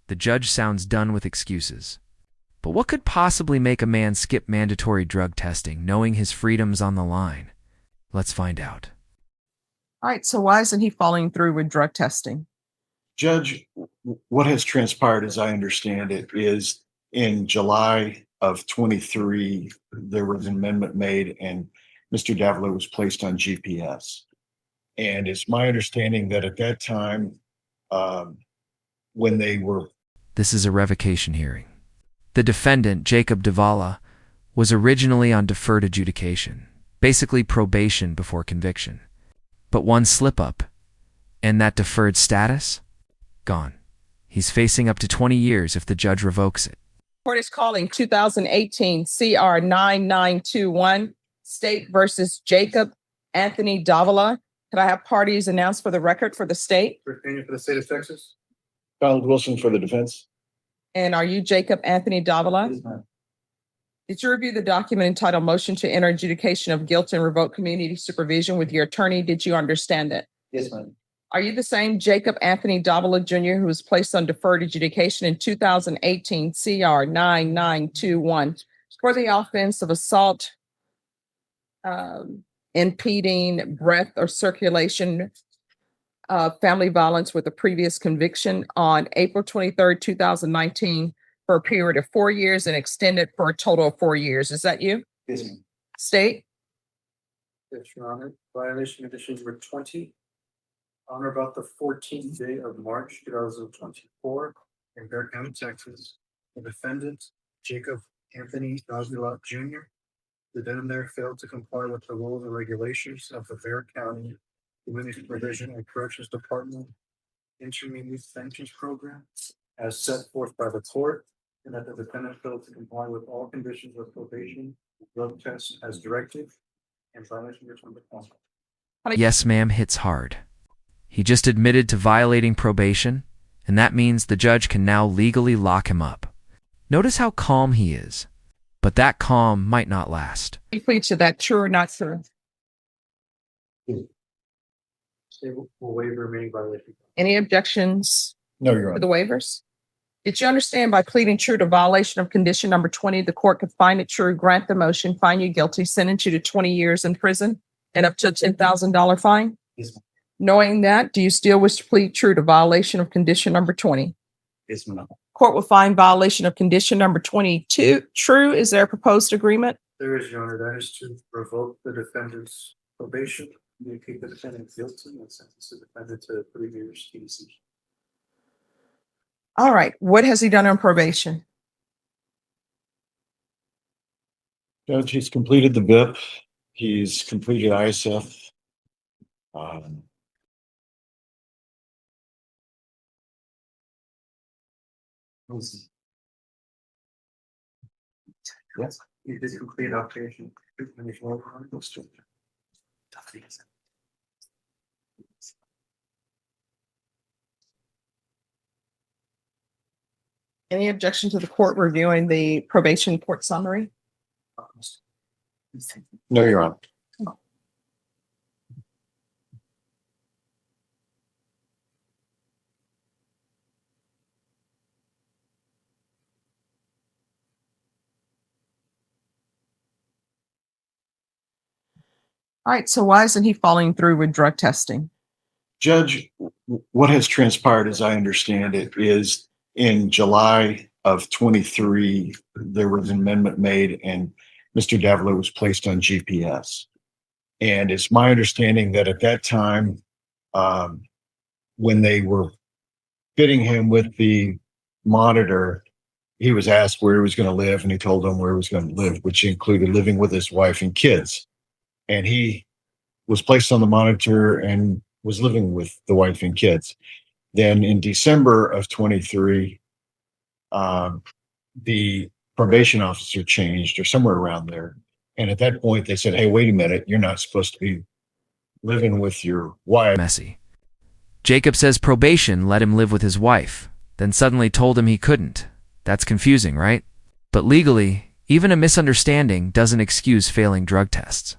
The judge sounds done with excuses. But what could possibly make a man skip mandatory drug testing, knowing his freedom's on the line? Let's find out. All right, so why isn't he following through with drug testing? Judge, what has transpired, as I understand it, is in July of 23, there was an amendment made and Mr. Davila was placed on GPS. And it's my understanding that at that time, when they were... This is a revocation hearing. The defendant, Jacob Davila, was originally on deferred adjudication, basically probation before conviction. But one slip-up, and that deferred status? Gone. He's facing up to 20 years if the judge revokes it. Court is calling 2018 CR 9921, State versus Jacob Anthony Davila. Could I have parties announced for the record for the state? Opinion for the state of Texas. Donald Wilson for the defense. And are you Jacob Anthony Davila? Yes, ma'am. Did you review the document entitled Motion to Enter Adjudication of Guilt and Revoke Community Supervision with your attorney? Did you understand it? Yes, ma'am. Are you the same Jacob Anthony Davila Jr. who was placed on deferred adjudication in 2018 CR 9921 for the offense of assault, impeding breath or circulation, family violence with a previous conviction on April 23rd, 2019 for a period of 4 years and extended for a total of 4 years? Is that you? Yes, ma'am. State? Yes, Your Honor. Violation condition number 20. On or about the 14th day of March 2024 in Bear County, Texas, the defendant, Jacob Anthony Davila Jr., the defendant failed to comply with the rules and regulations of the Bear County Community Supervision and Corrections Department Intermediate Sanctions Program as set forth by the court, and that the defendant failed to comply with all conditions of probation, drug tests as directed, and violation number 20. Yes, ma'am hits hard. He just admitted to violating probation, and that means the judge can now legally lock him up. Notice how calm he is, but that calm might not last. You plead to that, true or not, sir? State will waive remaining violation. Any objections No, Your to the Honor. waivers? Did you understand by pleading true to violation of condition number 20, the court could find it true, grant the motion, find you guilty, sentence you to 20 years in prison and up to a $10,000 fine? Yes, ma'am. Knowing that, do you still wish to plead true to violation of condition number 20? Yes, ma'am. Court will find violation of condition number 22 true. Is there a proposed agreement? There is, Your Honor, that is to revoke the defendant's probation, indicate the defendant guilty, and sentence the defendant to 3 years TDC. All right. What has he done on probation? Judge, he's completed the BIP. He's completed ISF. Yes. He did complete operation. Any objection to the court reviewing the probation report summary? No, Your Honor. All right. So why isn't he following through with drug testing? Judge, what has transpired, as I understand it, is in July of 23, there was an amendment made and Mr. Davila was placed on GPS. And it's my understanding that at that time, when they were fitting him with the monitor, he was asked where he was going to live, and he told them where he was going to live, which included living with his wife and kids. And he was placed on the monitor and was living with the wife and kids. Then in December of 23, the probation officer changed, or somewhere around there. And at that point, they said, hey, wait a minute, you're not supposed to be living with your wife. Messy. Jacob says probation let him live with his wife, then suddenly told him he couldn't. That's confusing, right? But legally, even a misunderstanding doesn't excuse failing drug tests.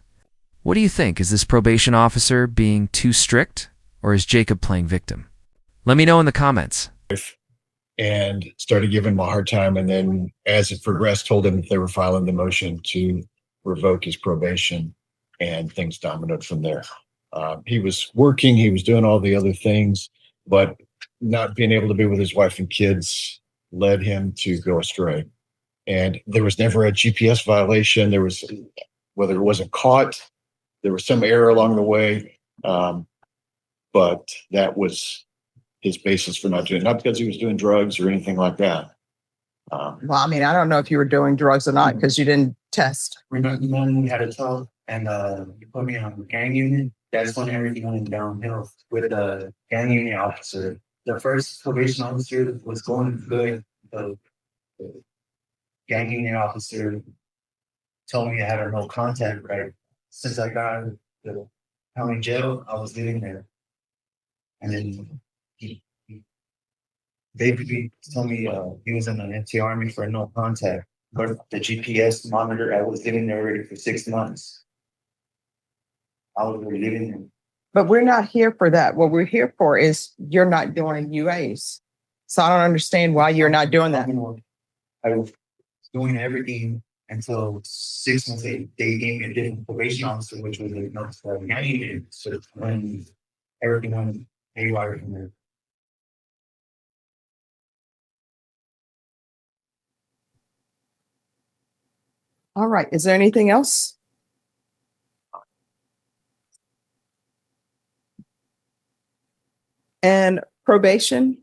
What do you think? Is this probation officer being too strict, or is Jacob playing victim? Let me know in the comments. and started giving him a hard time. And then as it progressed, told him that they were filing the motion to revoke his probation, and things dominoed from there. He was working, he was doing all the other things, but not being able to be with his wife and kids led him to go astray. And there was never a GPS violation. There was, whether it wasn't caught, there was some error along the way. But that was his basis for not doing it, not because he was doing drugs or anything like that. Well, I mean, I don't know if you were doing drugs or not because you didn't test. Remember when we had a talk and you put me on the gang unit? That's when everything went downhill with the gang unit officer. The first probation officer was going good. The gang unit officer told me I had a no contact right. Since I got out of the county jail, I was living there. And then he basically told me he was in the NT Army for no contact. But the GPS monitor, I was living there already for 6 months. I was already living there. But we're not here for that. What we're here for is you're not doing UAs. So I don't understand why you're not doing that. I was doing everything until 6 months they gave me a different probation officer, which was like no, I needed. So when everything went haywire from there. All right. Is there anything else? And probation?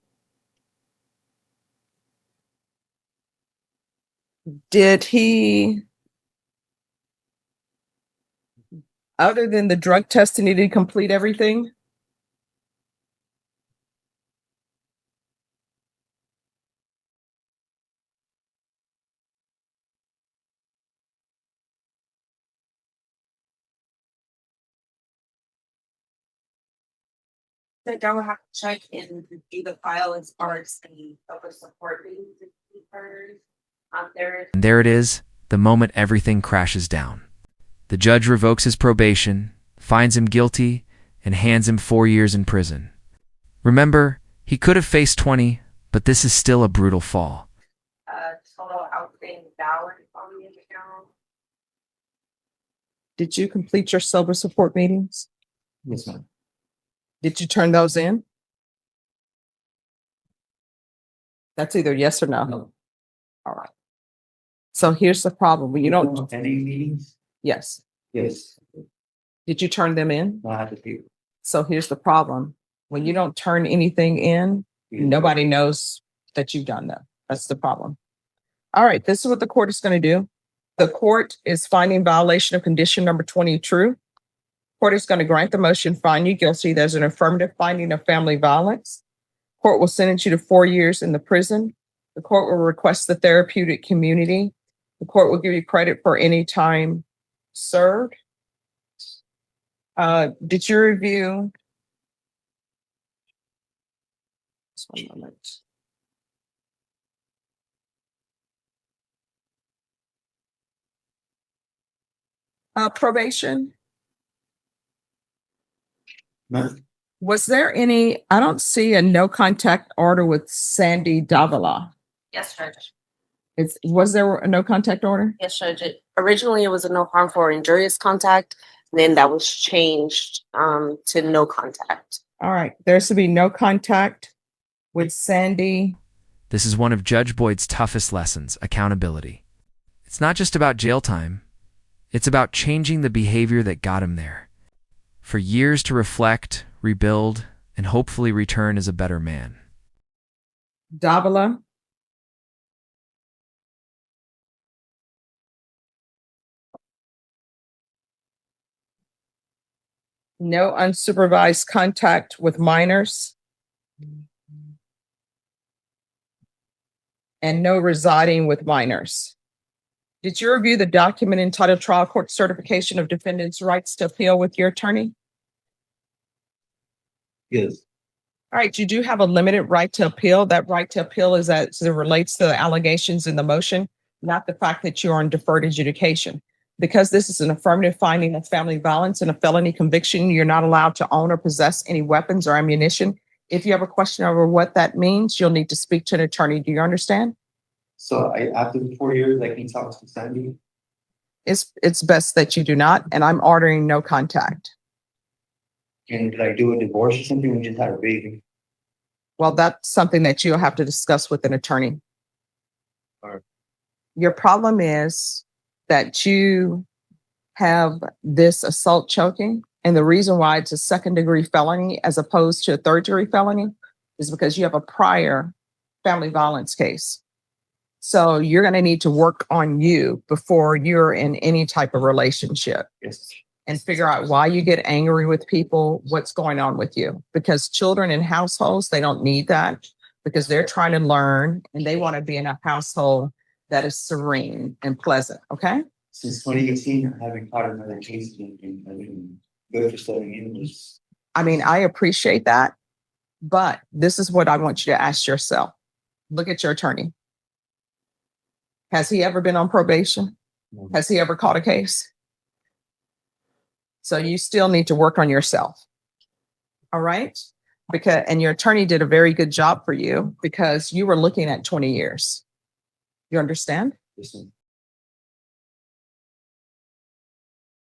Did he, other than the drug testing, did he complete everything? That I would have to check and review the file as far as the other support meetings that he heard. And there it is, the moment everything crashes down. The judge revokes his probation, finds him guilty, and hands him 4 years in prison. Remember, he could have faced 20, but this is still a brutal fall. Total outstanding balance on the account. Did you complete your sober support meetings? Yes, ma'am. Did you turn those in? That's either yes or no. No. All right. So here's the problem. When you don't, Any meetings? yes. Yes. Did you turn them in? I had to do. So here's the problem. When you don't turn anything in, nobody knows that you've done that. That's the problem. All right. This is what the court is going to do. The court is finding violation of condition number 20 true. Court is going to grant the motion, find you guilty. There's an affirmative finding of family violence. Court will sentence you to 4 years in the prison. The court will request the therapeutic community. The court will give you credit for any time served. Did you review? Just 1 moment. Probation. No. Was there any, I don't see a no contact order with Sandy Davila. Yes, Judge. Was there a no contact order? Yes, Judge. Originally, it was a no harmful or injurious contact. Then that was changed to no contact. All right. There's to be no contact with Sandy. This is one of Judge Boyd's toughest lessons, accountability. It's not just about jail time. It's about changing the behavior that got him there. For years to reflect, rebuild, and hopefully return as a better man. Davila. No unsupervised contact with minors. And no residing with minors. Did you review the document entitled Trial Court Certification of Defendant's Rights to Appeal with your attorney? Yes. All right, you do have a limited right to appeal. That right to appeal is as it relates to the allegations in the motion, not the fact that you're on deferred adjudication. Because this is an affirmative finding of family violence and a felony conviction, you're not allowed to own or possess any weapons or ammunition If you have a question over what that means, you'll need to speak to an attorney. Do you understand? So after the 4 years, I can talk to Sandy. It's best that you do not, and I'm ordering no contact. Can I do a divorce or something? We just had a baby. Well, that's something that you'll have to discuss with an attorney. Alright. Your problem is that you have this assault choking, and the reason why it's a second-degree felony as opposed to a third-degree felony is because you have a prior family violence case. So you're going to need to work on you before you're in any type of relationship Yes. and figure out why you get angry with people, what's going on with you. Because children in households, they don't need that because they're trying to learn and they want to be in a household that is serene and pleasant. Okay. Since 2018, I haven't caught another case and I've been good for 7 years. I mean, I appreciate that, but this is what I want you to ask yourself. Look at your attorney. Has he ever been on probation? No. Has he ever caught a case? So you still need to work on yourself. All right. And your attorney did a very good job for you because you were looking at 20 years. You understand? Listen,